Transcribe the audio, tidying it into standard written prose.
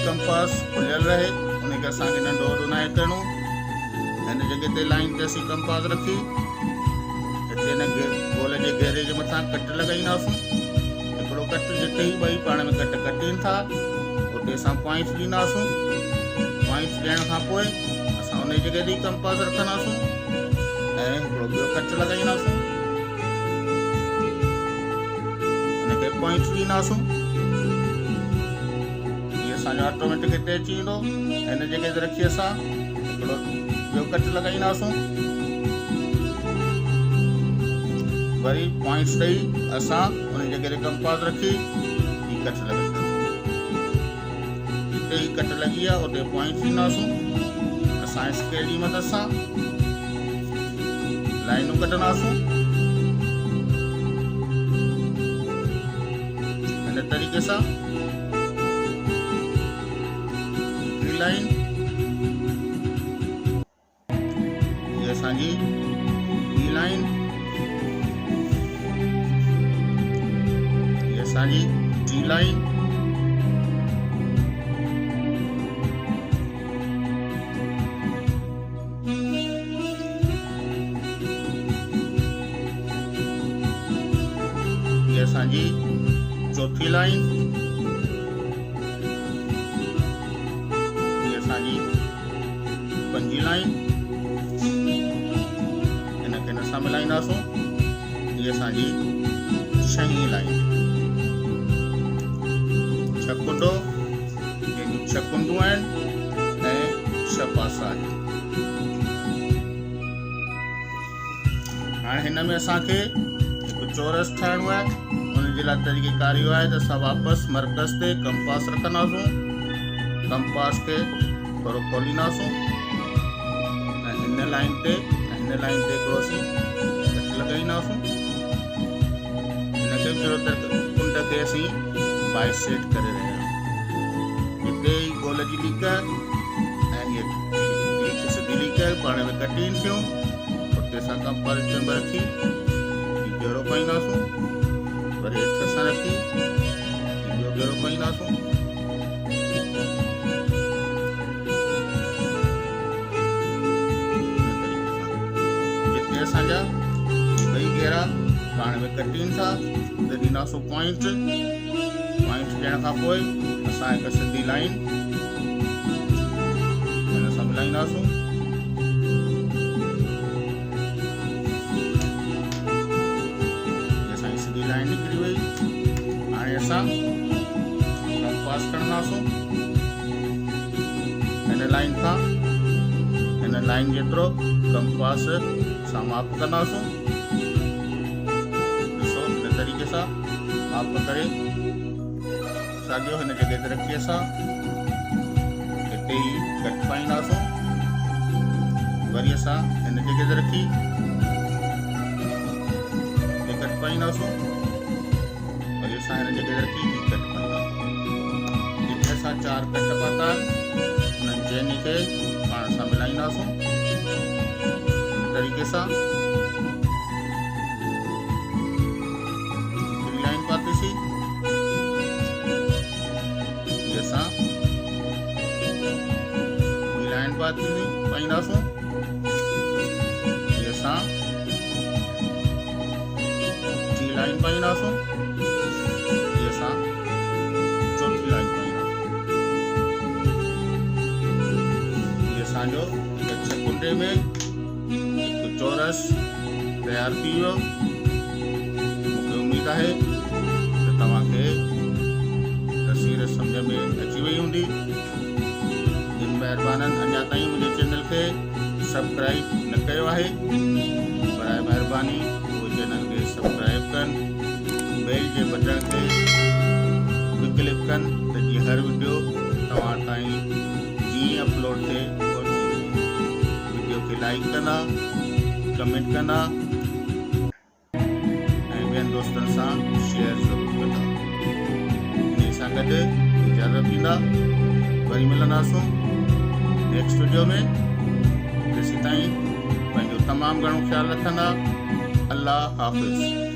Compass खुलियल रहे उन खे असांखे नंढो वॾो नाहे करिणो। हिन जॻह ते लाइन ते असीं कंपास रखी हिते हिन गोल जे घेरे जे मथां कट लॻाईंदासीं। हिकिड़ो कट जिते ई ॿई पाण में कट कटीनि था उते असां पॉइंट्स ॾींदासीं। पॉइंट्स ॾियण खां पोइ असां उन जॻह ते ई कंपास रखंदासीं ऐं हिकिड़ो ॿियो कट लॻाईंदासीं, हुनखे पॉइंट्स ॾींदासीं। इहे असांजो ऑटोमेटिक हिते अची वेंदो। हिन जॻह ते रखी असां हिकिड़ो ॿियो कट लॻाईंदासीं, वरी पॉइंट्स ॾेई असां उन जॻह ते कंपास रखी ही कट लॻाईंदासीं। जिते ही कट लॻी आहे उते पॉइंट्स ॾींदासीं। असां स्केल जी मदद सां लाइनूं कढंदासीं। हिन तरीक़े सां हिकिड़ी लाइन ये असांजी ॿी लाइन, ये असांजी टी लाइन, ये असांजी चौथी लाइन, ये असांजी पंजी लाइन। हिनखे हिन सां मिलाईंदासीं। ये असांजी छहीं लाइन। छह कुंडो, छह कुंडूं आहिनि ऐं छह पासा आहिनि। हाणे हिन में असांखे हिकु चौरस ठाहिणो आहे। उनजे लाइ तरीक़ेकारी इहो आहे त असां वापसि मर्कज़ ते कंपास रखंदासीं। कंपास खे थोरो खोलींदासीं ऐं हिन लाइन ते हिकिड़ो असीं कट लॻाईंदासीं। हिनखे कहिड़ो त कुंड खे असीं बाइसेट करे रहिया आहियूं। हिते ई गोल जी लीक ऐं हीअ सिधी लीक पाण में कटीनि थियूं। उते असां कंपास में रखी घेरो पाईंदासीं, वरी हेठि असां रखी ॿियो घेरो पाईंदासीं। जिते असांजा ॿई घेरा पाण में कटीनि था उते ॾींदासीं पॉइंट। पॉइंट ॾियण खां पोइ असां हिकु सिधी लाइन हिन सां मिलाईंदासीं। लाइन निकिरी वई। हाणे असां कंपास खणंदासीं। हिन लाइन खां हिन लाइन जेतिरो कंपास सां माप कंदासीं। ॾिसो हिन तरीक़े सां माप करे साॻियो हिन जॻह ते रखी असां हिते ई कट पाईंदासीं। वरी असां हिन जॻह ते रखी हिते कट पाईंदासीं। असां हिन जॻह ते रखी कट पाईंदासीं। जिते असां 4 कट पाता उन्हनि चइनी खे पाण सां मिलाईंदासीं। हिन तरीक़े सां हिकिड़ी लाइन पातीसीं। ये असां ॿी लाइन पाईंदासीं। ये असां टी लाइन पाईंदासीं। चौथी लाइन पाईंदासीं। ये असांजो छह कुंडे में हिकु चौरस तयारु थी वियो। मूंखे उमेद आहे त तव्हांखे तस्वीर सम्झ में अची वई हूंदी। जिन महिरबाननि अञा ताईं मुंहिंजे चैनल खे सब्सक्राइब न कयो आहे, बराए महिरबानी उहो चैनल खे सब्सक्राइब कनि, बेल जे बटन खे क्लिक कनि त जीअं हर वीडियो तव्हां ताईं जीअं अपलोड थिए पहुची वञे। वीडियो खे लाइक कंदा, कमेंट कंदा ऐं ॿियनि दोस्तनि सां शेयर ज़रूरु कंदा। इन सां गॾु इजाज़त ॾींदा। वरी मिलंदासीं नेक्स्ट वीडियो में। तेसीं ताईं पंहिंजो तमामु घणो ख़्यालु रखंदा। अल्लाह हाफ़िज़।